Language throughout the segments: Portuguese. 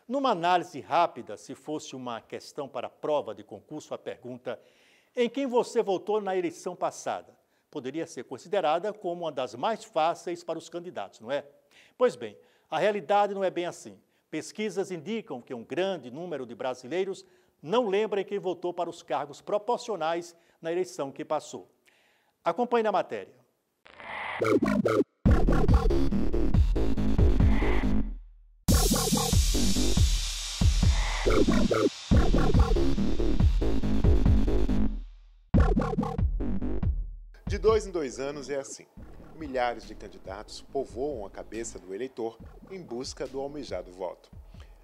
Numa análise rápida, se fosse uma questão para prova de concurso, a pergunta em quem você votou na eleição passada poderia ser considerada como uma das mais fáceis para os candidatos, não é? Pois bem, a realidade não é bem assim. Pesquisas indicam que um grande número de brasileiros não lembra em quem votou para os cargos proporcionais na eleição que passou. Acompanhe na matéria. De 2 em 2 anos é assim. Milhares de candidatos povoam a cabeça do eleitor em busca do almejado voto.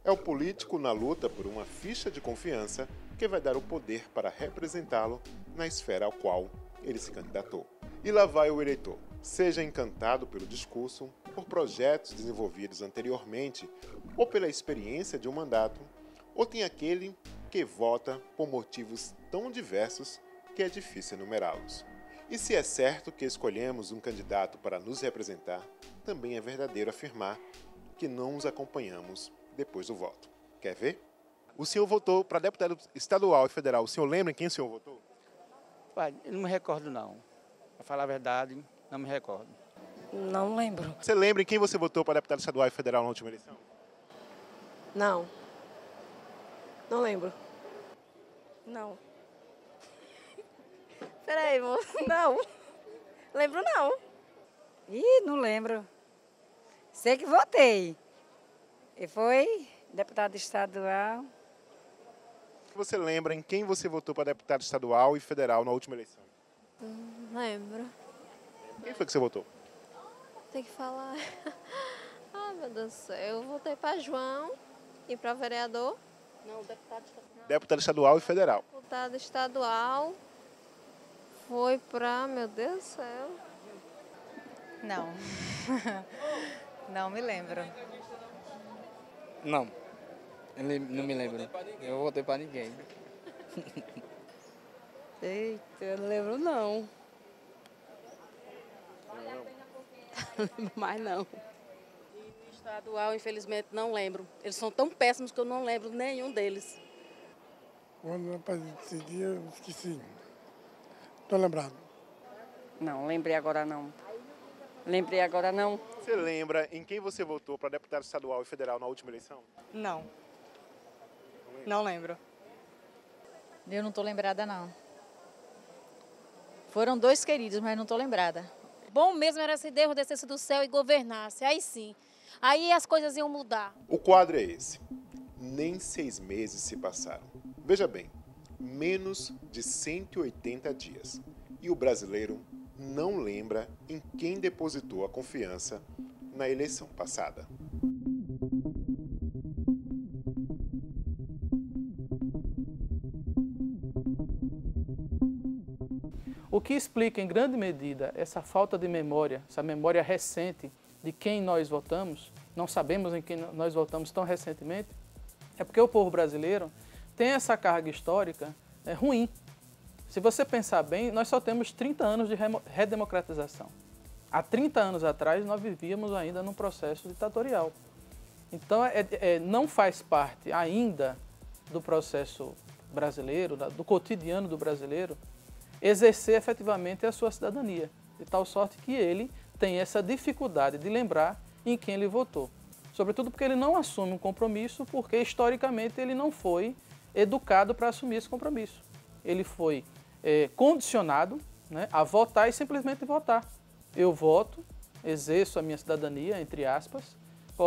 É o político na luta por uma ficha de confiança que vai dar o poder para representá-lo na esfera ao qual ele se candidatou. E lá vai o eleitor, seja encantado pelo discurso, por projetos desenvolvidos anteriormente ou pela experiência de um mandato, ou tem aquele que vota por motivos tão diversos que é difícil enumerá-los. E se é certo que escolhemos um candidato para nos representar, também é verdadeiro afirmar que não os acompanhamos depois do voto. Quer ver? O senhor votou para deputado estadual e federal. O senhor lembra em quem o senhor votou? Pai, eu não me recordo não. Para falar a verdade, não me recordo. Não lembro. Você lembra em quem você votou para deputado estadual e federal na última eleição? Não. Não lembro. Não. Peraí, moço. Não. Lembro não. Ih, não lembro. Sei que votei. E foi deputado estadual. Você lembra em quem você votou para deputado estadual e federal na última eleição? Lembro. Quem foi que você votou? Tem que falar. Ai, meu Deus do céu. Eu votei para João e para vereador. Não, deputado estadual. Deputado estadual e federal. Deputado estadual foi para, meu Deus do céu. Não. Não me lembro. Não. Eu não me lembro. Eu votei para ninguém. Eita, eu não lembro não. Não lembro mais não. Estadual, infelizmente, não lembro. Eles são tão péssimos que eu não lembro nenhum deles. Quando para decidir, eu esqueci. Estou lembrado. Não, lembrei agora não. Lembrei agora não. Você lembra em quem você votou para deputado estadual e federal na última eleição? Não. Não lembro. Eu não estou lembrada, não. Foram dois queridos, mas não estou lembrada. Bom mesmo era se Deus descesse do céu e governasse. Aí sim. Aí as coisas iam mudar. O quadro é esse. Nem 6 meses se passaram. Veja bem, menos de 180 dias. E o brasileiro não lembra em quem depositou a confiança na eleição passada. O que explica em grande medida essa falta de memória, essa memória recente de quem nós votamos, não sabemos em quem nós votamos tão recentemente, é porque o povo brasileiro tem essa carga histórica ruim. Se você pensar bem, nós só temos 30 anos de redemocratização. Há 30 anos atrás, nós vivíamos ainda num processo ditatorial. Então, não faz parte ainda do processo brasileiro, do cotidiano do brasileiro, exercer efetivamente a sua cidadania, de tal sorte que ele tem essa dificuldade de lembrar em quem ele votou. Sobretudo porque ele não assume um compromisso, porque historicamente ele não foi educado para assumir esse compromisso. Ele foi condicionado, né, a votar e simplesmente votar. Eu voto, exerço a minha cidadania, entre aspas,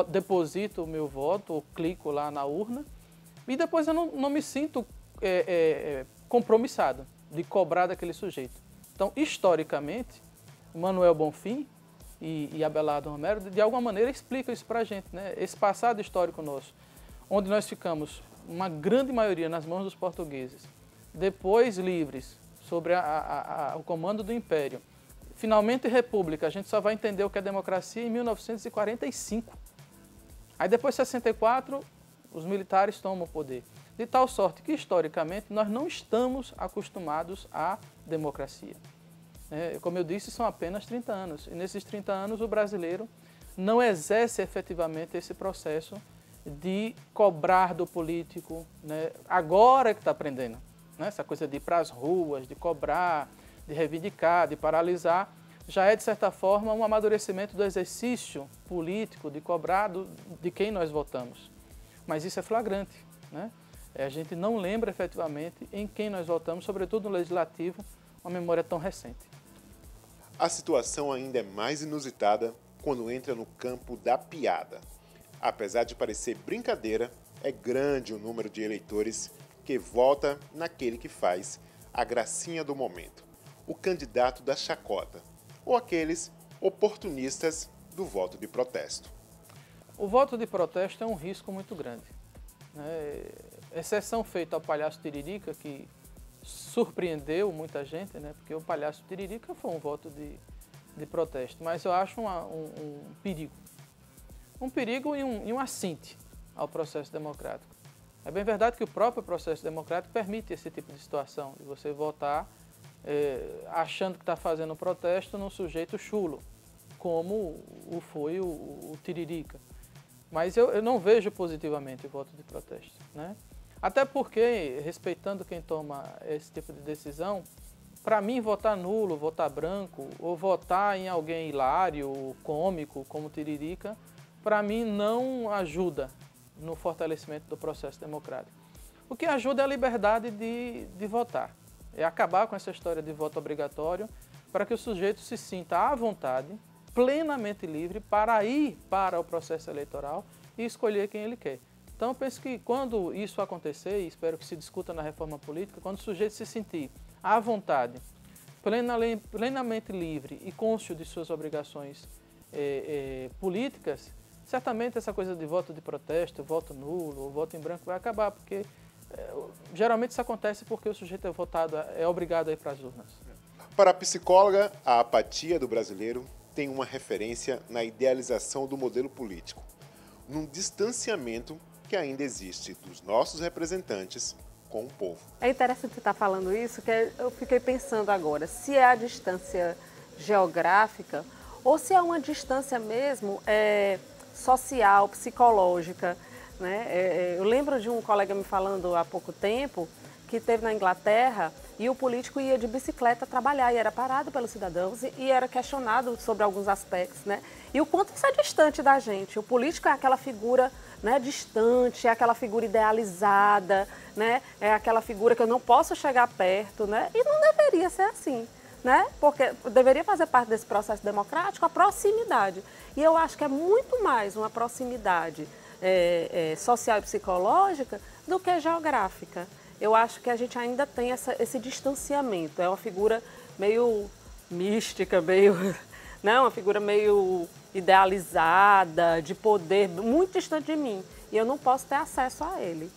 deposito o meu voto, ou clico lá na urna, e depois eu não me sinto compromissado de cobrar daquele sujeito. Então, historicamente, Manuel Bonfim e Abelardo Romero, de alguma maneira, explicam isso para a gente, né? Esse passado histórico nosso, onde nós ficamos, uma grande maioria, nas mãos dos portugueses, depois livres, sobre o comando do Império, finalmente república, a gente só vai entender o que é democracia em 1945. Aí depois, em 64, os militares tomam o poder. De tal sorte que, historicamente, nós não estamos acostumados à democracia. Como eu disse, são apenas 30 anos. E nesses 30 anos, o brasileiro não exerce efetivamente esse processo de cobrar do político, né? Agora é que está aprendendo, né? Essa coisa de ir para as ruas, de cobrar, de reivindicar, de paralisar, já é, de certa forma, um amadurecimento do exercício político, de cobrar de quem nós votamos. Mas isso é flagrante, né? A gente não lembra efetivamente em quem nós votamos, sobretudo no Legislativo, uma memória tão recente. A situação ainda é mais inusitada quando entra no campo da piada. Apesar de parecer brincadeira, é grande o número de eleitores que vota naquele que faz a gracinha do momento, o candidato da chacota, ou aqueles oportunistas do voto de protesto. O voto de protesto é um risco muito grande, né? Exceção feita ao Palhaço Tiririca, que surpreendeu muita gente, né? Porque o Palhaço Tiririca foi um voto de protesto, mas eu acho um perigo. Um perigo e um assinte ao processo democrático. É bem verdade que o próprio processo democrático permite esse tipo de situação, de você votar achando que está fazendo um protesto num sujeito chulo, como foi o Tiririca. Mas eu não vejo positivamente o voto de protesto, né? Até porque, respeitando quem toma esse tipo de decisão, para mim votar nulo, votar branco, ou votar em alguém hilário, cômico, como Tiririca, para mim não ajuda no fortalecimento do processo democrático. O que ajuda é a liberdade de votar. É acabar com essa história de voto obrigatório para que o sujeito se sinta à vontade, plenamente livre, para ir para o processo eleitoral e escolher quem ele quer. Então, eu penso que quando isso acontecer, e espero que se discuta na reforma política, quando o sujeito se sentir à vontade, plenamente livre e cônscio de suas obrigações políticas, certamente essa coisa de voto de protesto, voto nulo, voto em branco vai acabar, porque geralmente isso acontece porque o sujeito é obrigado a ir para as urnas. Para a psicóloga, a apatia do brasileiro tem uma referência na idealização do modelo político, num distanciamento que ainda existe dos nossos representantes com o povo. É interessante você estar falando isso, que eu fiquei pensando agora, se é a distância geográfica ou se é uma distância mesmo social, psicológica, né? Eu lembro de um colega me falando há pouco tempo que esteve na Inglaterra e o político ia de bicicleta trabalhar e era parado pelos cidadãos e era questionado sobre alguns aspectos, né? E o quanto isso é distante da gente. O político é aquela figura, né, distante, é aquela figura idealizada, né? É aquela figura que eu não posso chegar perto, né? E não deveria ser assim, né? Porque deveria fazer parte desse processo democrático a proximidade. E eu acho que é muito mais uma proximidade social e psicológica do que geográfica. Eu acho que a gente ainda tem esse distanciamento. É uma figura meio mística, né? Uma figura meio idealizada, de poder, muito distante de mim. E eu não posso ter acesso a ele,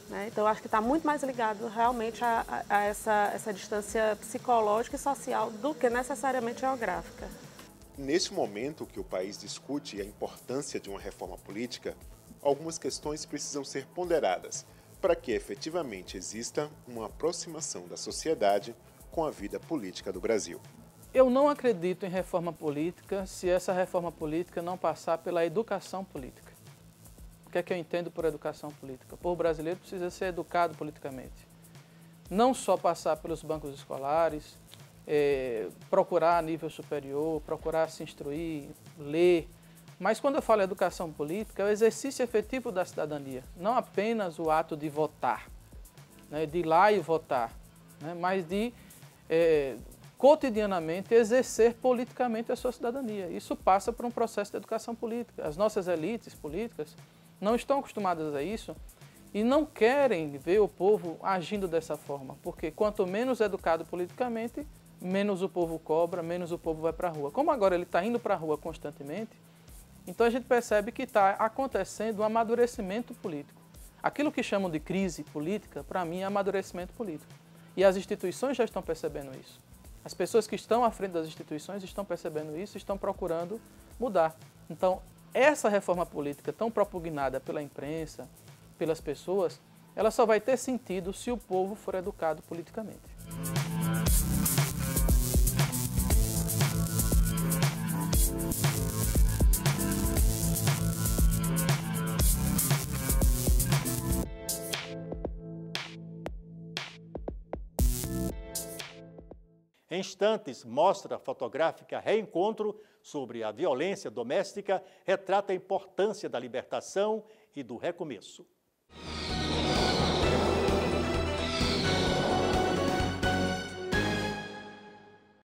né? Então, eu acho que está muito mais ligado realmente a essa distância psicológica e social do que necessariamente geográfica. Neste momento que o país discute a importância de uma reforma política, algumas questões precisam ser ponderadas para que efetivamente exista uma aproximação da sociedade com a vida política do Brasil. Eu não acredito em reforma política se essa reforma política não passar pela educação política. O que é que eu entendo por educação política? O povo brasileiro precisa ser educado politicamente. Não só passar pelos bancos escolares, procurar a nível superior, procurar se instruir, ler. Mas quando eu falo educação política, é o exercício efetivo da cidadania, não apenas o ato de votar, né, de ir lá e votar, né, mas de cotidianamente exercer politicamente a sua cidadania. Isso passa por um processo de educação política. As nossas elites políticas não estão acostumadas a isso e não querem ver o povo agindo dessa forma, porque quanto menos educado politicamente, menos o povo cobra, menos o povo vai para a rua. Como agora ele está indo para a rua constantemente, então a gente percebe que está acontecendo um amadurecimento político. Aquilo que chamam de crise política, para mim, é amadurecimento político. E as instituições já estão percebendo isso. As pessoas que estão à frente das instituições estão percebendo isso e estão procurando mudar. Então, essa reforma política tão propugnada pela imprensa, pelas pessoas, ela só vai ter sentido se o povo for educado politicamente. Em instantes, mostra fotográfica Reencontro sobre a violência doméstica retrata a importância da libertação e do recomeço.